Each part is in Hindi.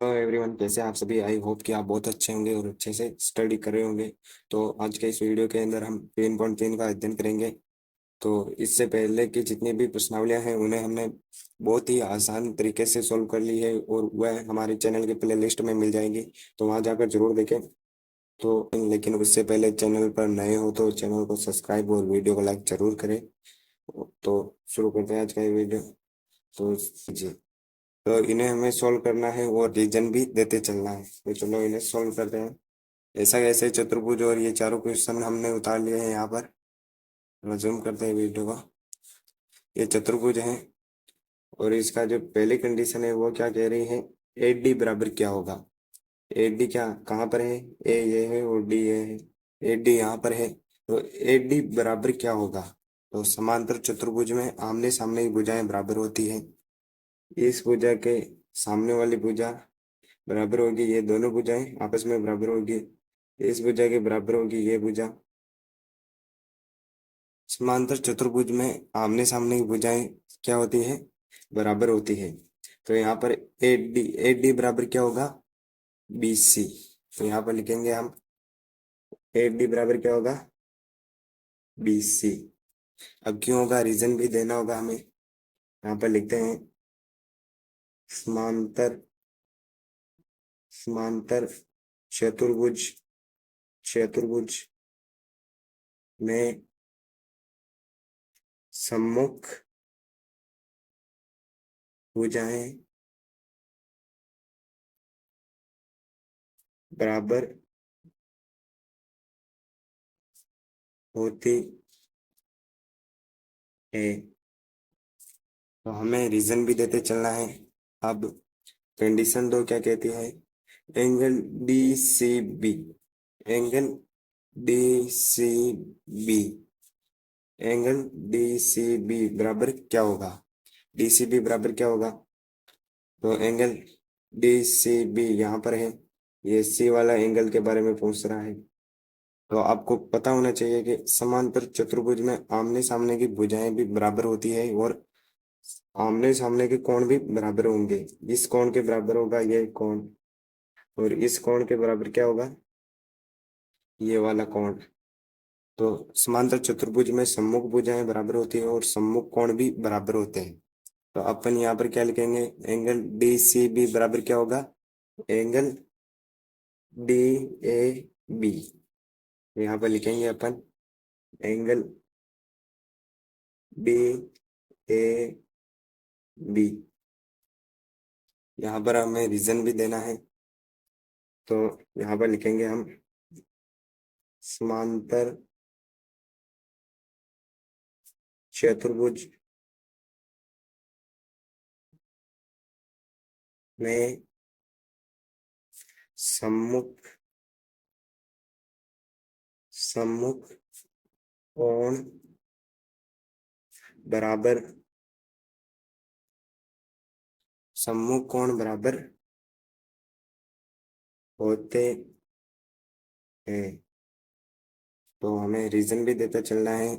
हेलो एवरीवन, कैसे हैं आप सभी। आई होप कि आप बहुत अच्छे होंगे और अच्छे से स्टडी कर रहे होंगे। तो आज के इस वीडियो के अंदर हम 3.3 का अध्ययन करेंगे। तो इससे पहले की जितनी भी प्रश्नावलियां हैं उन्हें हमने बहुत ही आसान तरीके से सॉल्व कर ली है और वह हमारे चैनल के प्ले लिस्ट में मिल जाएगी। तो वहां जाकर जरूर देखें। तो लेकिन उससे पहले चैनल पर नए हो तो चैनल को सब्सक्राइब और वीडियो को लाइक जरूर करें। तो शुरू करते हैं आज का ये वीडियो। तो जी, तो इन्हें हमें सॉल्व करना है और रीजन भी देते चलना है। तो चलो इन्हें सॉल्व करते हैं। ऐसा कैसे चतुर्भुज और ये चारों क्वेश्चन हमने उतार लिए हैं यहाँ पर। जूम करते हैं वीडियो को। ये चतुर्भुज है और इसका जो पहली कंडीशन है वो क्या कह रही है, ए डी बराबर क्या होगा। ए डी क्या कहाँ पर है, ए ये है और डी ये है। ए डी यहाँ पर है तो ए डी बराबर क्या होगा। तो समांतर चतुर्भुज में आमने सामने की भुजाएं बराबर होती है। इस भुजा के सामने वाली भुजा बराबर होगी, ये दोनों भुजाएं आपस में बराबर होगी। इस भुजा के बराबर होगी ये भुजा। समांतर चतुर्भुज में आमने सामने की भुजाएं क्या होती है, बराबर होती है। तो यहाँ पर ए डी बराबर क्या होगा, बी सी। तो यहाँ पर लिखेंगे हम ए डी बराबर क्या होगा, बी सी। अब क्यों होगा, रीजन भी देना होगा हमें। यहाँ पर लिखते हैं समांतर समांतर चतुर्भुज चतुर्भुज में सम्मुख भुजाएं बराबर होती है। तो हमें रीजन भी देते चलना है। अब कंडीशन दो क्या कहती है, angle D C B, angle D C B, angle D C B बराबर क्या होगा। डी सी बी बराबर क्या होगा, तो एंगल डी सी बी यहाँ पर है। ये सी वाला एंगल के बारे में पूछ रहा है। तो आपको पता होना चाहिए कि समांतर चतुर्भुज में आमने सामने की भुजाएं भी बराबर होती है और आमने सामने के कोण भी बराबर होंगे। इस कोण के बराबर होगा ये कोण और इस कोण के बराबर क्या होगा, ये वाला कोण। तो समांतर चतुर्भुज में सम्मुख भुजाएं बराबर होती है और सम्मुख कोण भी बराबर होते हैं। तो अपन यहाँ पर क्या लिखेंगे, एंगल डी सी बी बराबर क्या होगा, एंगल डी ए बी। यहाँ पर लिखेंगे अपन एंगल डी ए बी। यहाँ पर हमें रीजन भी देना है। तो यहाँ पर लिखेंगे हम समांतर चतुर्भुज में सम्मुख सम्मुख कोण बराबर सम्मुख कोण बराबर होते हैं। तो हमें रीजन भी देता चलना है।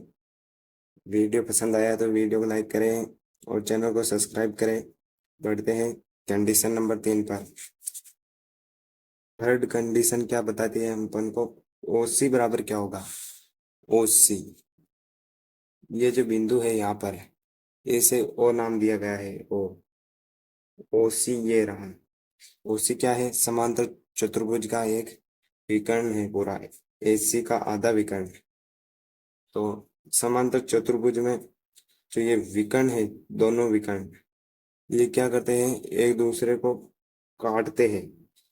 वीडियो पसंद आया तो वीडियो को लाइक करें और चैनल को सब्सक्राइब करें। बढ़ते हैं कंडीशन नंबर 3 पर। थर्ड कंडीशन क्या बताती है हम अपन को, ओ सी बराबर क्या होगा। ओ सी, ये जो बिंदु है यहाँ पर, इसे ओ नाम दिया गया है। ओ ओ सी ये रहा। ओ सी क्या है, समांतर चतुर्भुज का एक विकर्ण है पूरा, ए सी का आधा विकर्ण। तो समांतर चतुर्भुज में जो ये विकर्ण है, दोनों विकर्ण ये क्या करते हैं, एक दूसरे को काटते हैं।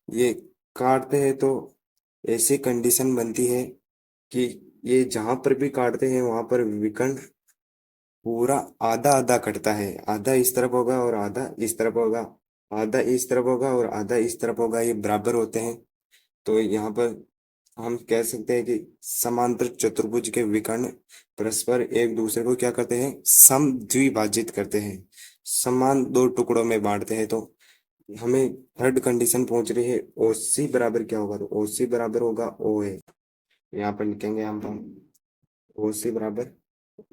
ये काटते हैं तो ऐसी कंडीशन बनती है कि ये जहां पर भी काटते हैं वहां पर विकर्ण पूरा आधा आधा कटता है। आधा इस तरफ होगा और आधा इस तरफ होगा, आधा इस तरफ होगा और आधा इस तरफ होगा, ये बराबर होते हैं। तो यहाँ पर हम कह सकते हैं कि समांतर चतुर्भुज के विकर्ण परस्पर एक दूसरे को क्या करते हैं, समद्विभाजित करते हैं, समान दो टुकड़ों में बांटते हैं। तो हमें थर्ड कंडीशन पहुंच रही है, ओ सी बराबर क्या होगा, तो ओ सी बराबर होगा ओ ए। यहाँ पर लिखेंगे हम ओ सी बराबर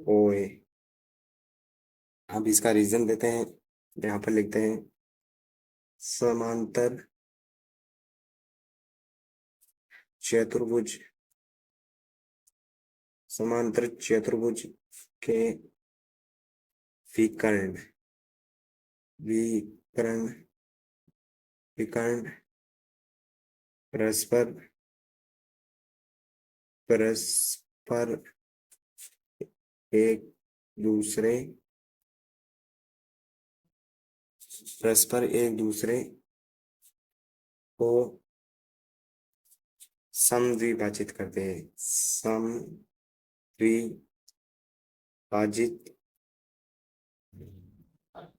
ओ ए। अब इसका रीजन देते हैं, यहाँ पर लिखते हैं समांतर चतुर्भुज, समांतर चतुर्भुज के विकर्ण, विकर्ण, विकर्ण परस्पर, परस्पर एक दूसरे, परस्पर एक दूसरे को समद्विभाजित करते हैं, समद्विभाजित,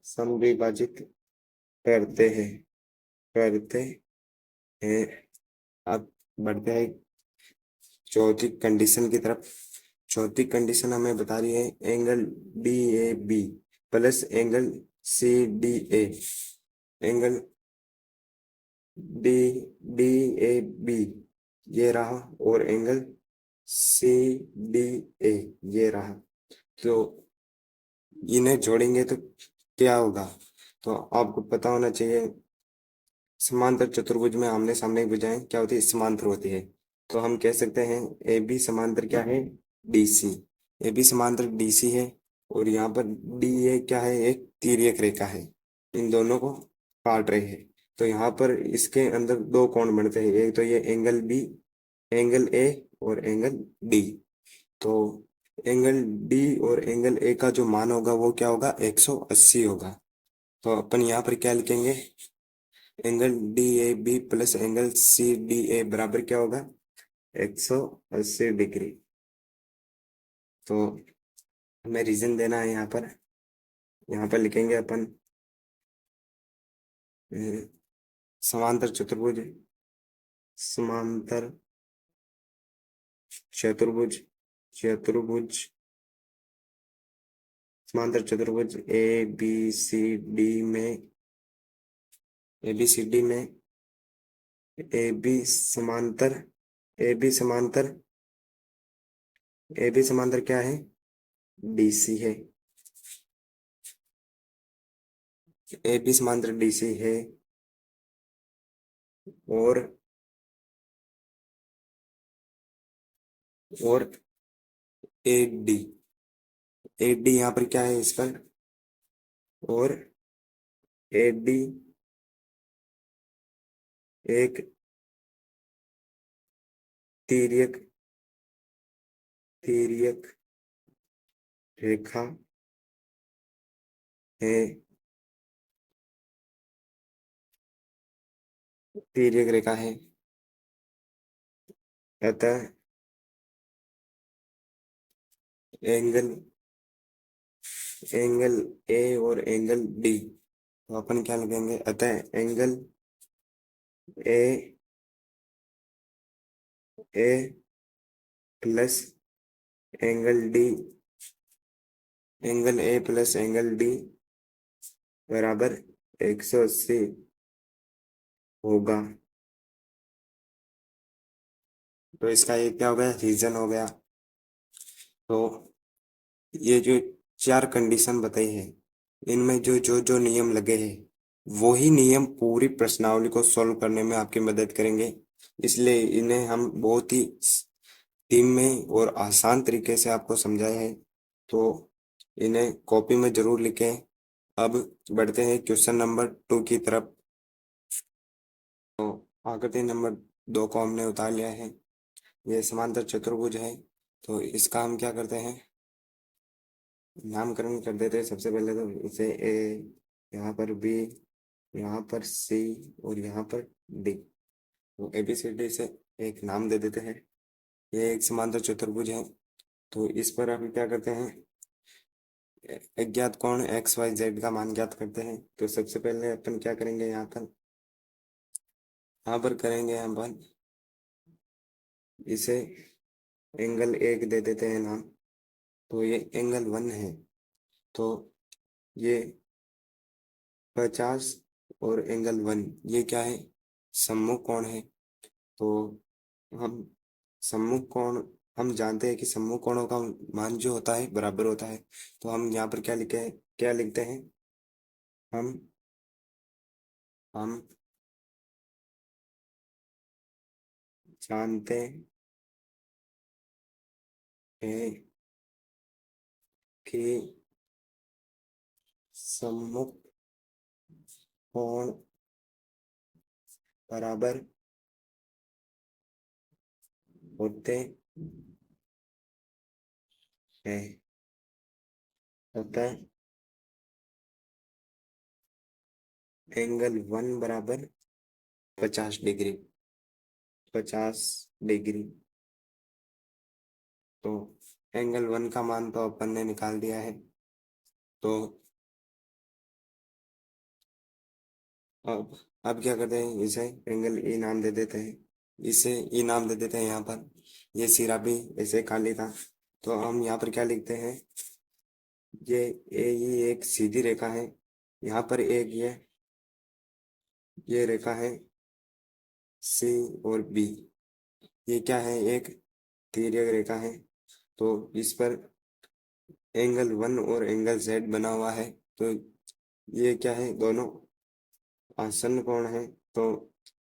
समद्विभाजित करते हैं, करते हैं। अब बढ़ते हैं चौथी कंडीशन की तरफ। चौथी कंडीशन हमें बता रही है angle D A B plus angle C D A, angle D D A B ये रहा और एंगल सी डी ए ये रहा। तो इन्हें जोड़ेंगे तो क्या होगा? तो आपको पता होना चाहिए समांतर चतुर्भुज में आमने सामने की भुजाएं क्या होती है? समांतर होती है। तो हम कह सकते हैं ए बी समांतर क्या है? डीसी। ए बी समांतर डीसी है और यहाँ पर डी ए क्या है? एक तिर्यक रेखा है, इन दोनों को काट रही है। तो यहाँ पर इसके अंदर दो कोण बनते हैं, एक तो ये एंगल बी, एंगल ए और एंगल डी। तो एंगल डी और एंगल ए का जो मान होगा वो क्या होगा? 180 होगा। तो अपन यहाँ पर क्या लिखेंगे? Angle D A B plus angle C D A बराबर क्या होगा? 180 डिग्री। तो हमें रीजन देना है यहाँ पर लिखेंगे अपन समांतर चतुर्भुज, समांतर चतुर्भुज, चतुर्भुज, समांतर चतुर्भुज ए बी सी डी में, ए बी सी डी में ए बी समांतर, ए बी समांतर, ए बी समांतर क्या है? डीसी है। ए बी समांतर डीसी है और ए डी, ए डी यहाँ पर क्या है इसका? और ए डी एक तिर्यक, तिर्यक रेखा है, तिर्यक रेखा है। अतः एंगल, एंगल ए और एंगल डी, तो अपन क्या लिखेंगे? अतः angle A, A plus angle D, angle A plus angle D बराबर 180 होगा। तो इसका ये क्या हो गया? रीजन हो गया। तो ये जो चार कंडीशन बताई है इनमें जो जो जो नियम लगे हैं वही नियम पूरी प्रश्नावली को सॉल्व करने में आपकी मदद करेंगे। इसलिए इन्हें हम बहुत ही धीमे और आसान तरीके से आपको समझाए हैं। तो इन्हें कॉपी में जरूर लिखें। अब बढ़ते हैं क्वेश्चन नंबर 2 की तरफ। तो आकृति नंबर 2 को हमने उतार लिया है। ये समांतर चतुर्भुज है। तो इसका हम क्या करते हैं? नामकरण कर देते हैं। सबसे पहले तो इसे ए, यहाँ पर बी, यहाँ पर सी और यहाँ पर डी। तो ए बी सी डी से एक नाम दे देते हैं। ये एक समांतर चतुर्भुज है। तो इस पर हम क्या करते हैं? अज्ञात कोण एक्स वाई जेड का मान ज्ञात करते हैं। तो सबसे पहले अपन क्या करेंगे? यहाँ पर करेंगे अपन इसे एंगल एक दे देते हैं नाम। तो ये एंगल 1 है। तो ये 50 और एंगल 1 ये क्या है? सम्मुख कोण है। तो हम सम्मुख कोण, हम जानते हैं कि सम्मुख कोणों का मान जो होता है बराबर होता है। तो हम यहाँ पर क्या लिखे, क्या लिखते हैं? हम जानते हैं कि सम्मुख कोण बराबर होते हैं अतः एंगल 1 बराबर 50 डिग्री। 50 डिग्री। तो एंगल 1 का मान तो अपन ने निकाल दिया है। तो अब क्या करते हैं, इसे एंगल ए नाम दे देते हैं। इसे ई नाम दे देते हैं यहाँ पर। ये सिरा भी ऐसे खाली था, तो हम यहाँ पर क्या लिखते हैं, ये ए ही एक सीधी रेखा है। यहाँ पर एक ये रेखा है सी और बी। ये क्या है, एक तिर्यक रेखा है। तो इस पर एंगल 1 और एंगल जेड बना हुआ है। तो ये क्या है, दोनों आसन्न कोण है। तो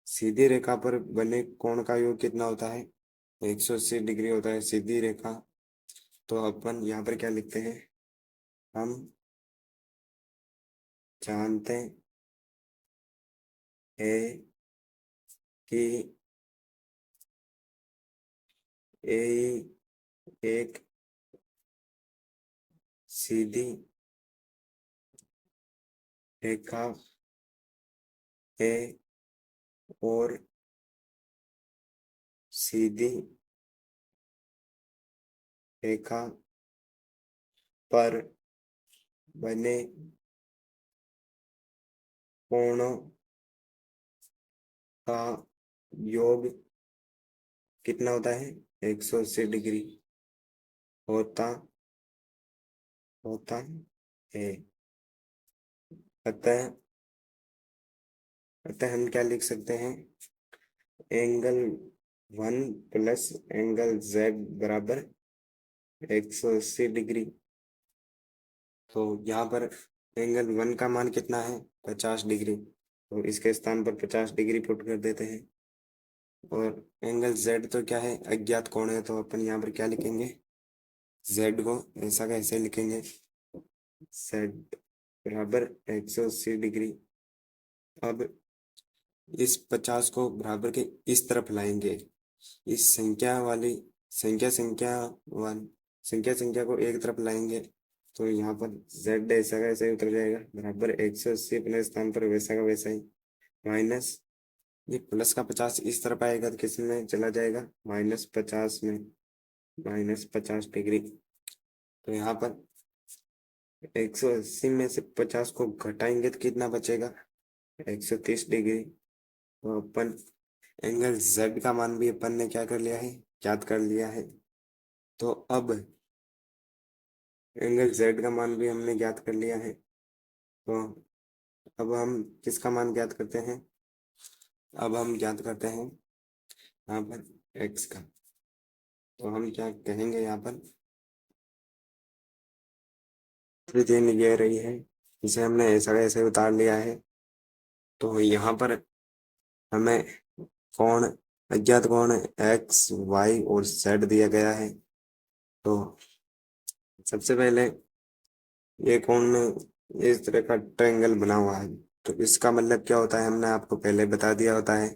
सीधी रेखा पर बने कोण का योग कितना होता है, 180 डिग्री होता है सीधी रेखा। तो अपन यहाँ पर क्या लिखते हैं, हम जानते हैं कि ए एक सीधी रेखा है और सीधी रेखा पर बने कोणों का योग कितना होता है, 180 डिग्री होता होता है। अतः अतः हम क्या लिख सकते हैं, एंगल 1 प्लस एंगल जेड बराबर 180 डिग्री। तो यहाँ पर एंगल 1 का मान कितना है, 50 डिग्री। तो इसके स्थान पर 50 डिग्री पुट कर देते हैं। और एंगल जेड तो क्या है, अज्ञात कोण है। तो अपन यहाँ पर क्या लिखेंगे, जेड को ऐसा कैसे लिखेंगे, जेड बराबर 180 डिग्री। अब इस 50 को बराबर के इस तरफ लाएंगे। इस संख्या संख्या वन संख्या को एक तरफ लाएंगे। तो यहाँ पर z ऐसा का ऐसा ही उतर जाएगा, बराबर 180 अपने स्थान पर वैसा का वैसा ही, माइनस ये प्लस का 50 इस तरफ आएगा तो किस में चला जाएगा, -50 में, -50 डिग्री। तो यहाँ पर 180 में से 50 को घटाएंगे तो कितना बचेगा, 130 डिग्री। तो अपन एंगल z का मान भी अपन ने क्या कर लिया है, याद कर लिया है। तो अब एंगल z का मान भी हमने ज्ञात कर लिया है। तो अब हम किसका मान ज्ञात करते हैं, अब हम ज्ञात करते हैं यहाँ पर x का। तो हम क्या कहेंगे, यहाँ पर तृतीय निकाय रही है, इसे हमने ऐसा कैसे उतार लिया है। तो यहाँ पर हमें कोण, अज्ञात कोण x y और z दिया गया है। तो सबसे पहले ये कोण में इस तरह का ट्रायंगल बना हुआ है। तो इसका मतलब क्या होता है, हमने आपको पहले बता दिया होता है,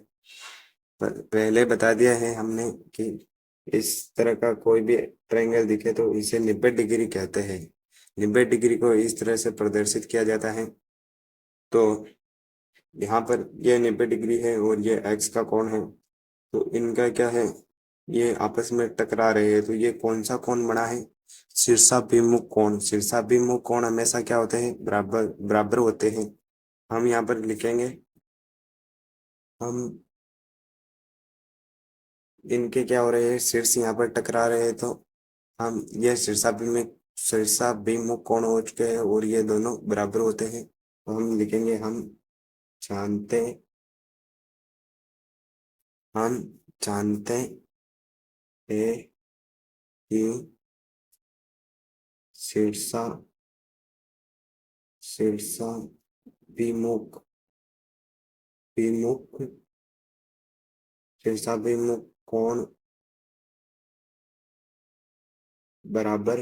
पहले बता दिया है हमने कि इस तरह का कोई भी ट्रायंगल दिखे तो इसे 90 डिग्री कहते हैं। 90 डिग्री को इस तरह से प्रदर्शित किया जाता है। तो यहाँ पर ये 90 डिग्री है और ये एक्स का कोण है। तो इनका क्या है, ये आपस में टकरा रहे हैं। तो ये कौन सा कोण बना है, शीर्षाभिमुख कोण। शीर्षाभिमुख कोण हमेशा क्या होते हैं, बराबर बराबर होते हैं। हम यहाँ पर लिखेंगे, हम इनके क्या हो रहे हैं, शीर्ष यहाँ पर टकरा रहे हैं। तो हम ये शीर्षाभिमुख कोण हो चुके हैं और ये दोनों बराबर होते हैं। तो हम लिखेंगे, जानते हम जानते हैं कि शीर्षा शीर्षाभिमुख विमुख त्रिशाभिमुख कोण बराबर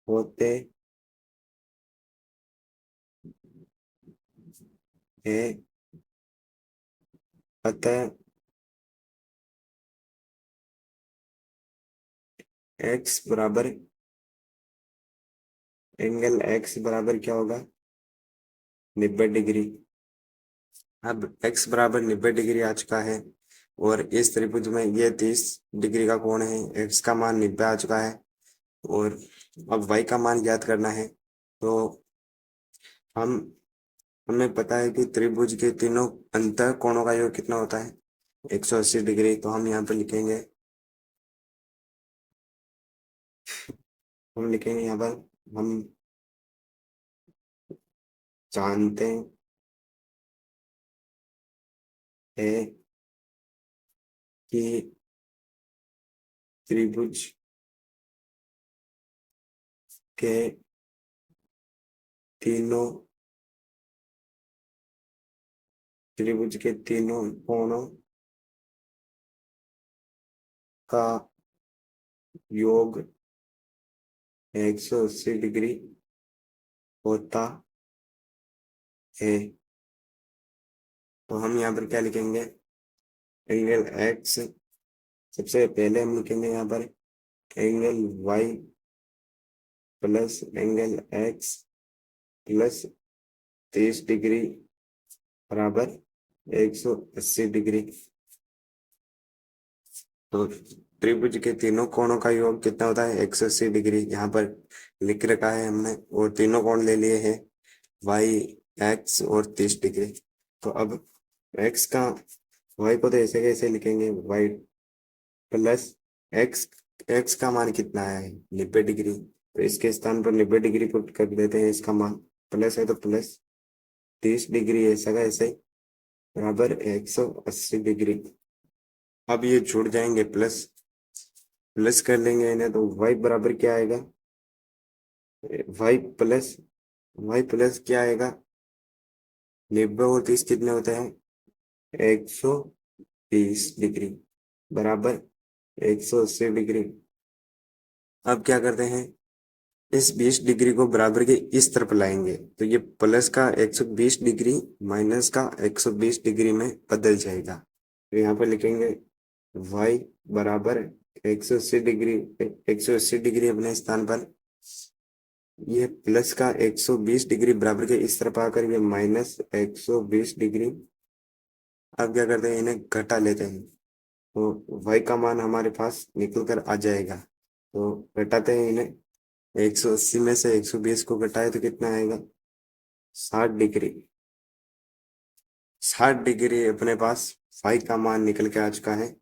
होते हैं, अतः एक्स बराबर एंगल एक्स बराबर क्या होगा? 90 डिग्री। अब एक्स बराबर 90 डिग्री आ चुका है और इस त्रिभुज में ये 30 डिग्री का कोण है। एक्स का मान 90 आ चुका है और अब वाई का मान ज्ञात करना है। तो हम हमें पता है कि त्रिभुज के तीनों अंतः कोणों का योग कितना होता है? 180 डिग्री। तो हम यहाँ पर लिखेंगे, यहाँ पर हम जानते हैं कि त्रिभुज के तीनों कोणों का योग 180 डिग्री होता है। तो हम यहाँ पर क्या लिखेंगे? एंगल एक्स, सबसे पहले हम लिखेंगे यहाँ पर angle Y plus angle X plus 30 degree बराबर 180 डिग्री। तो त्रिभुज के तीनों कोणों का योग कितना होता है? 180 डिग्री। यहाँ पर लिख रखा है हमने और तीनों कोण ले लिए हैं, वाई, एक्स और 30 डिग्री। तो अब एक्स का, वाई को तो ऐसे कैसे लिखेंगे? वाई प्लस एक्स, एक्स का मान कितना है? 90 डिग्री। तो इसके स्थान पर 90 डिग्री पुट कर देते हैं। इसका मान प्लस है तो प्लस 30 डिग्री ऐसा का ऐसे बराबर 180 डिग्री। अब ये जुड़ जाएंगे, प्लस प्लस कर लेंगे इन्हें, तो वाई बराबर क्या आएगा? वाई प्लस क्या आएगा? 90 और 30 कितने होते हैं? 120 डिग्री बराबर 180 डिग्री। अब क्या करते हैं, इस 20 डिग्री को बराबर के इस तरफ लाएंगे तो ये प्लस का 120 डिग्री माइनस का 120 डिग्री में बदल जाएगा। तो यहाँ पर लिखेंगे y बराबर 180 डिग्री, 180 डिग्री अपने स्थान पर, ये प्लस का 120 डिग्री बराबर के इस तरफ आकर ये माइनस 120 डिग्री। अब क्या करते हैं, इन्हें घटा लेते हैं तो y का मान हमारे पास निकल कर आ जाएगा। तो घटाते हैं इन्हें, 180 में से 120 को घटाए तो कितना आएगा? 60 डिग्री। 60 डिग्री अपने पास फाई का मान निकल के आ चुका है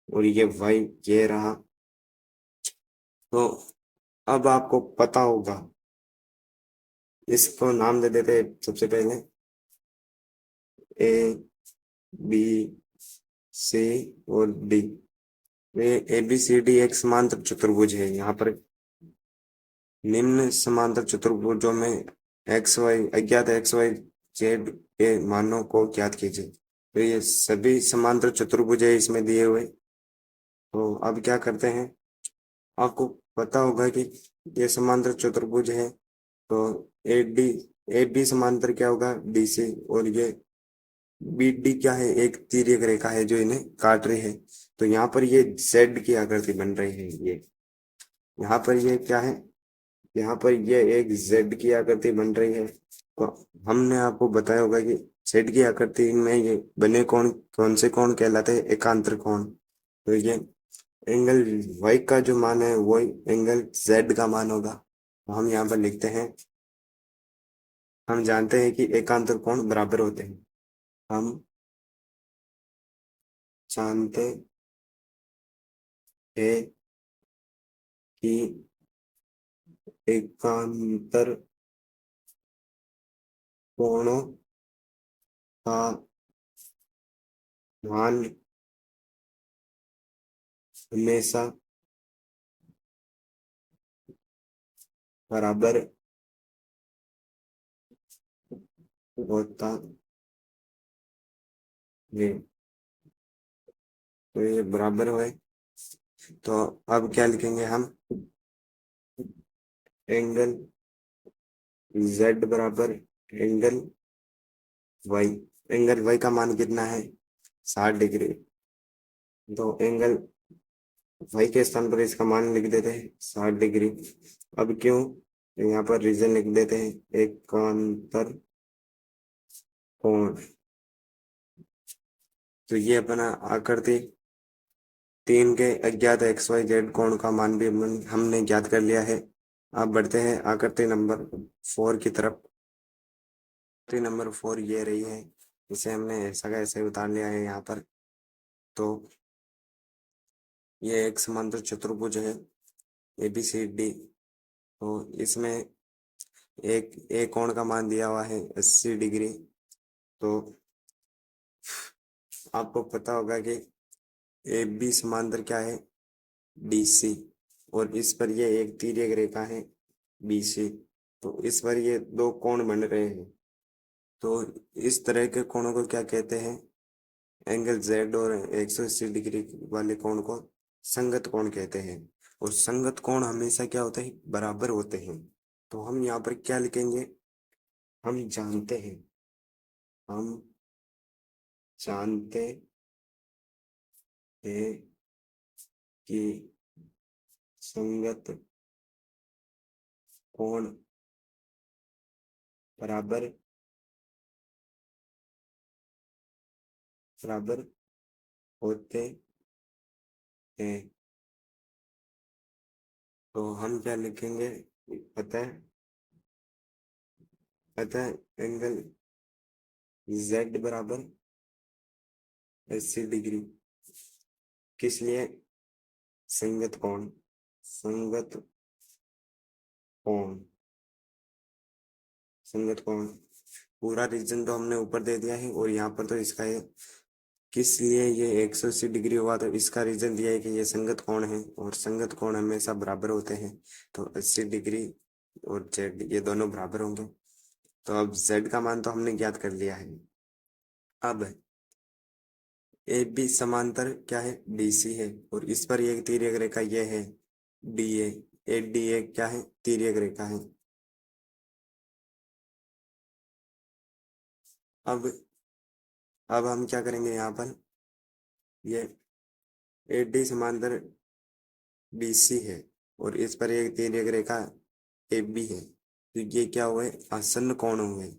और ये वाई ये रहा। तो अब आपको पता होगा, इसको नाम दे देते हैं सबसे पहले ए बी सी और डी। ये ए बी सी डी एक समांतर चतुर्भुज है। यहाँ पर निम्न समांतर चतुर्भुजों में एक्स वाई अज्ञात एक्स वाई जेड के मानों को ज्ञात कीजिए। तो ये सभी समांतर चतुर्भुज है इसमें दिए हुए। तो अब क्या करते हैं, आपको पता होगा कि ये समांतर चतुर्भुज है तो ए डी, ए बी समांतर क्या होगा? डी सी, और ये बी डी क्या है? एक तिर्यक रेखा है जो इन्हें काट रही है। तो यहाँ पर ये जेड की आकृति बन रही है। ये यहाँ पर ये क्या है? यहाँ पर ये एक जेड की आकृति बन रही है। तो हमने आपको बताया होगा कि जेड की आकृति में ये बने कोण कौन से कोण कहलाते हैं? एकांतर कोण। तो ये एंगल वाई का जो मान है वो एंगल जेड का मान होगा। तो हम यहाँ पर लिखते हैं, हम जानते हैं कि एकांतर कोण बराबर होते हैं। हम जानते हैं कि एकांतर कोणों का मान हमेशा बराबर होता ये तो ये बराबर हुए। तो अब क्या लिखेंगे हम, एंगल जेड बराबर एंगल वाई। एंगल वाई का मान कितना है, 60 डिग्री। तो एंगल वाई के स्थान पर इसका मान लिख देते हैं 60 डिग्री। अब क्यों, तो यहाँ पर रीजन लिख देते हैं, एकांतर कोण। तो ये अपना आकृति 3 के अज्ञात एक्स वाई जेड कोण का मान भी हमने ज्ञात कर लिया है। अब बढ़ते हैं आकृति नंबर 4 की तरफ। आकृति नंबर 4 ये रही है, इसे हमने ऐसा का ऐसे उतार लिया है यहाँ पर। तो ये एक समांतर चतुर्भुज है, ए बी सी डी। तो इसमें एक कोण का मान दिया हुआ है 80 डिग्री। तो आपको पता होगा कि ए बी समांतर क्या है, डी सी। और इस पर ये एक तिर्यक रेखा है बी सी। तो इस पर ये दो कोण बन रहे हैं। तो इस तरह के कोणों को क्या कहते हैं, एंगल जेड और 180 डिग्री वाले कोण को संगत कोण कहते हैं। और संगत कोण हमेशा क्या होते हैं, बराबर होते हैं। तो हम यहाँ पर क्या लिखेंगे, हम जानते हैं, हम जानते हैं कि संगत कोण बराबर बराबर होते हैं। तो हम क्या लिखेंगे, अतः अतः एंगल जेड बराबर 80 डिग्री किस लिए, संगत कोण, संगत कोण, संगत कोण। पूरा रीजन तो हमने ऊपर दे दिया है, और यहाँ पर तो इसका ये किस लिए ये 180 डिग्री हुआ, तो इसका रीजन दिया है कि ये संगत कोण है, और संगत कोण हमेशा बराबर होते हैं। तो 80 डिग्री और जेड ये दोनों बराबर होंगे। तो अब जेड का मान तो हमने ज्ञात कर लिया है। अब ए बी समांतर क्या है, डी सी है। और इस पर एक तिर्यक रेखा ये है डी ए डी ए क्या है, तिर्यक रेखा है। अब हम क्या करेंगे, यहाँ पर ये ए डी समांतर बी सी है, और इस पर एक तिर्यक रेखा ए बी है। तो ये क्या हुए, आसन्न कोण हुए।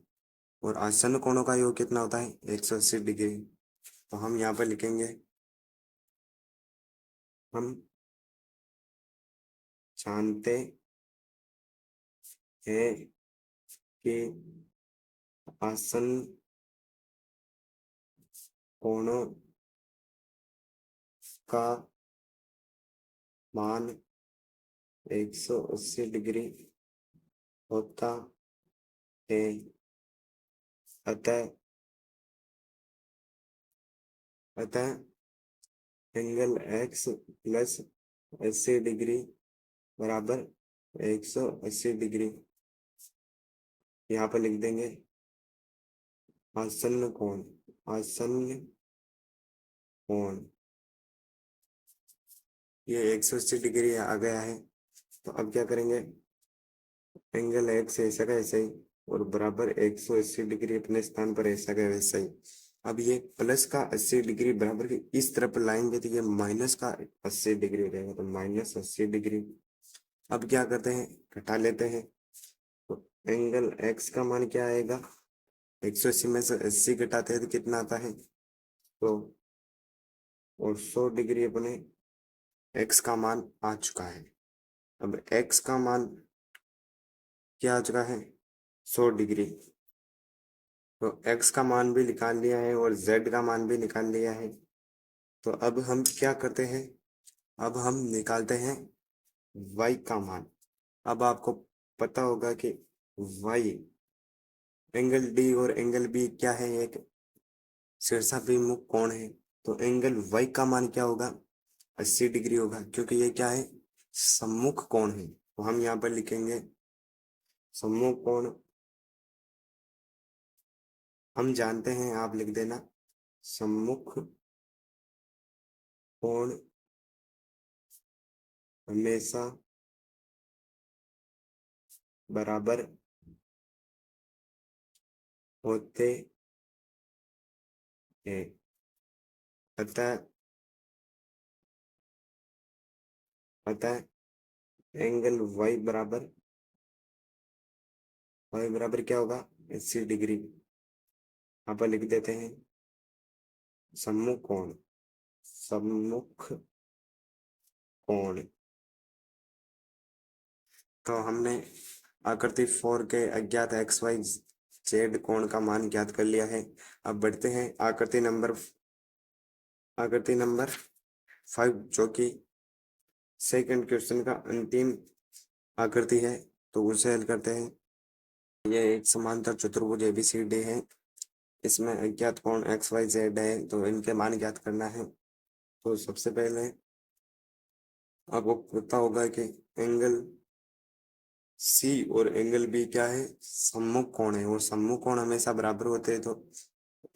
और आसन्न कोणों का योग कितना होता है, 180 डिग्री। तो हम यहाँ पर लिखेंगे, हम जानते हैं कि आसन्न कोणों का मान 180 डिग्री होता है। अतः अतः एंगल एक्स प्लस 80 डिग्री बराबर 180 डिग्री। यहाँ पर लिख देंगे आसन्न कोण, आसन्न कोण ये 180 डिग्री आ गया है। तो अब क्या करेंगे, एंगल एक्स ऐसा का ऐसा ही, और बराबर 180 डिग्री अपने स्थान पर ऐसा का वैसा ही। अब ये प्लस का 80 डिग्री बराबर के इस तरफ लाएंगे, तो ये माइनस का 80 डिग्री रहेगा। तो -80 डिग्री। अब क्या करते हैं, घटा लेते हैं। तो एंगल एक्स का मान क्या आएगा, 180 में से 80 घटाते हैं तो कितना आता है, तो और 100 डिग्री अपने एक्स का मान आ चुका है। अब एक्स का मान क्या आ चुका है, 100 डिग्री। तो x का मान भी निकाल लिया है, और z का मान भी निकाल लिया है। तो अब हम क्या करते हैं, अब हम निकालते हैं y का मान। अब आपको पता होगा कि y, एंगल d और एंगल b क्या है, एक शीर्षाभिमुख कोण है। तो एंगल y का मान क्या होगा, 80 डिग्री होगा, क्योंकि ये क्या है, सम्मुख कोण है। तो हम यहाँ पर लिखेंगे सम्मुख कोण। हम जानते हैं, आप लिख देना, सम्मुख कोण हमेशा बराबर होते हैं। अतः अतः एंगल y बराबर क्या होगा, 80 डिग्री। यहाँ पर लिख देते हैं सम्मुख कोण। तो हमने आकृति 4 के अज्ञात एक्स वाई जेड कोण का मान ज्ञात कर लिया है। अब बढ़ते हैं आकृति नंबर 5, जो कि सेकंड क्वेश्चन का अंतिम आकृति है, तो उसे हल करते हैं। ये एक समांतर चतुर्भुज ABCD है। इसमें अज्ञात कोण एक्स वाई जेड है, तो इनके मान ज्ञात करना है। तो सबसे पहले आपको पता होगा कि एंगल C और एंगल B क्या है, सम्मुख कोण है, और सम्मुख कोण हमेशा बराबर होते हैं। तो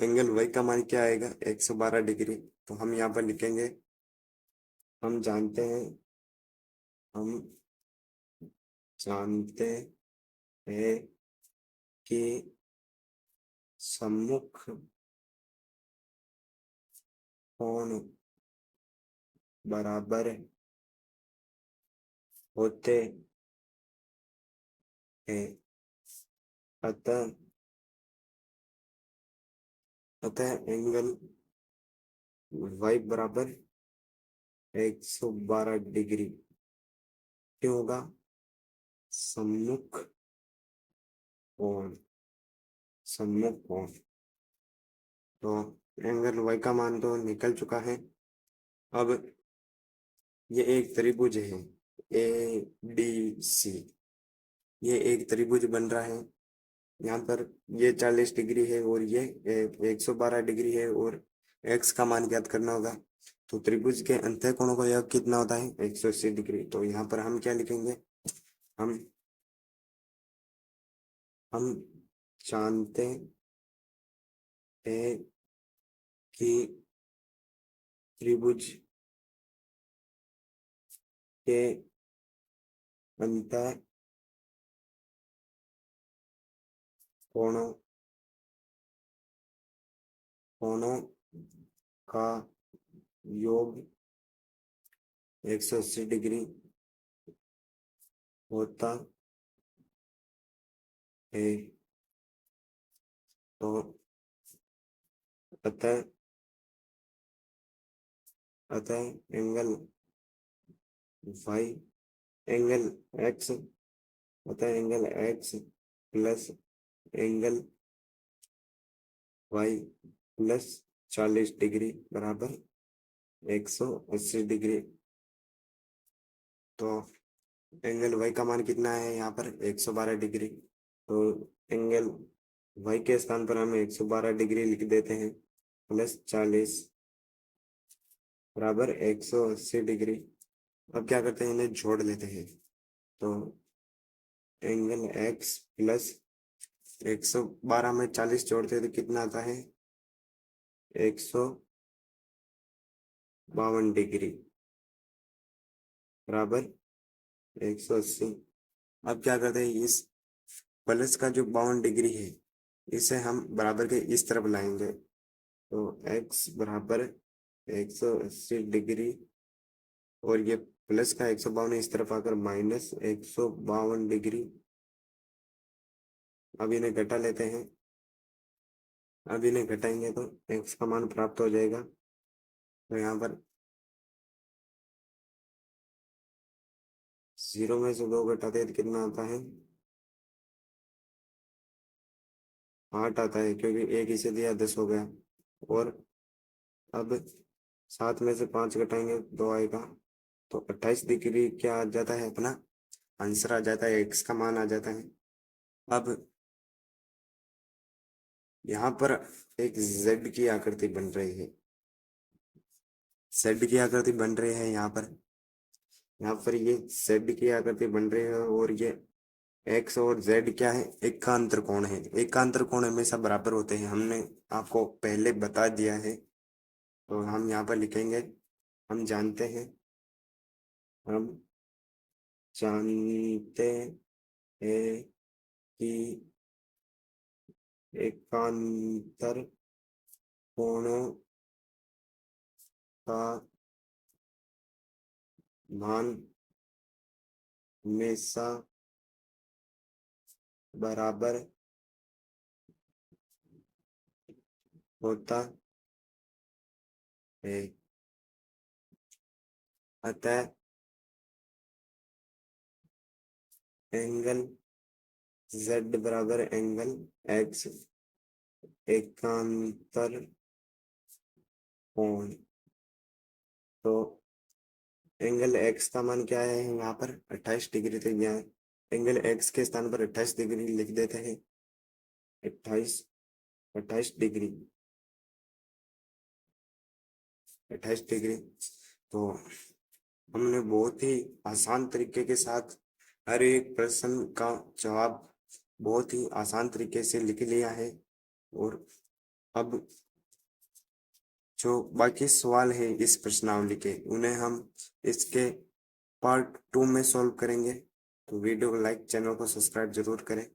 एंगल Y का मान क्या आएगा, 112 डिग्री। तो हम यहाँ पर लिखेंगे, हम जानते हैं कि सम्मुख कोण बराबर होते हैं। अतः एंगल Y बराबर 112 डिग्री क्यों होगा, सम्मुख कोण। तो एंगल Y का मान तो निकल चुका है। अब ये एक त्रिभुज है ADC, ये एक त्रिभुज बन रहा है। यहाँ पर ये 40 डिग्री है और ये 112 डिग्री है, और x का मान ज्ञात करना होगा। तो त्रिभुज के अंतः कोणों का योग कितना होता है, 180 डिग्री। तो यहाँ पर हम क्या लिखेंगे, हम जानते हैं कि त्रिभुज के अंतः कोणों का योग 180 डिग्री होता है। तो अतः angle y angle x angle x plus angle y plus 40 degree बराबर 180 डिग्री। तो एंगल y का मान कितना है, यहाँ पर 112 डिग्री। तो एंगल y के स्थान पर हम 112 डिग्री लिख देते हैं, प्लस 40 बराबर 180 डिग्री। अब क्या करते हैं, इन्हें जोड़ लेते हैं। तो एंगल x प्लस 112 में 40 जोड़ते हैं तो कितना आता है, 152 डिग्री बराबर 180। अब क्या करते हैं, इस प्लस का जो 52 डिग्री है, इसे हम बराबर के इस तरफ लाएंगे। तो x बराबर 180 डिग्री, और ये प्लस का 152 इस तरफ आकर माइनस 152 डिग्री। अब इन्हें घटा लेते हैं। अब इन्हें घटाएंगे तो x का मान प्राप्त हो जाएगा। तो यहाँ पर 0 में से 2 घटाते हैं तो कितना आता है, 8 आता है, क्योंकि 1 इसे दिया 10 हो गया। और अब 7 में से 5 घटाएंगे 2 आएगा। तो 28 डिग्री क्या आ जाता है, अपना आंसर आ जाता है, x का मान आ जाता है। अब यहाँ पर एक z की आकृति बन रही है, z की आकृति बन रही है। यहाँ पर ये z की आकृति बन रही है, और ये एक्स और जेड क्या है, एकांतर कोण है। एकांतर कोण हमेशा बराबर होते हैं, हमने आपको पहले बता दिया है। तो हम यहाँ पर लिखेंगे, हम जानते हैं, हम जानते हैं कि एकांतर कोणों का मान हमेशा बराबर होता है। अतः एंगल z बराबर एंगल x एकांतर कोण। तो एंगल x का मान क्या है, यहाँ पर 28 डिग्री तक गया है। एंगल x के स्थान पर 28 डिग्री लिख देते हैं। 28 28 डिग्री 28 डिग्री। तो हमने बहुत ही आसान तरीके के साथ हर एक प्रश्न का जवाब बहुत ही आसान तरीके से लिख लिया है। और अब जो बाकी सवाल है इस प्रश्नावली के, उन्हें हम इसके पार्ट 2 में सॉल्व करेंगे। तो वीडियो को लाइक, चैनल को सब्सक्राइब जरूर करें।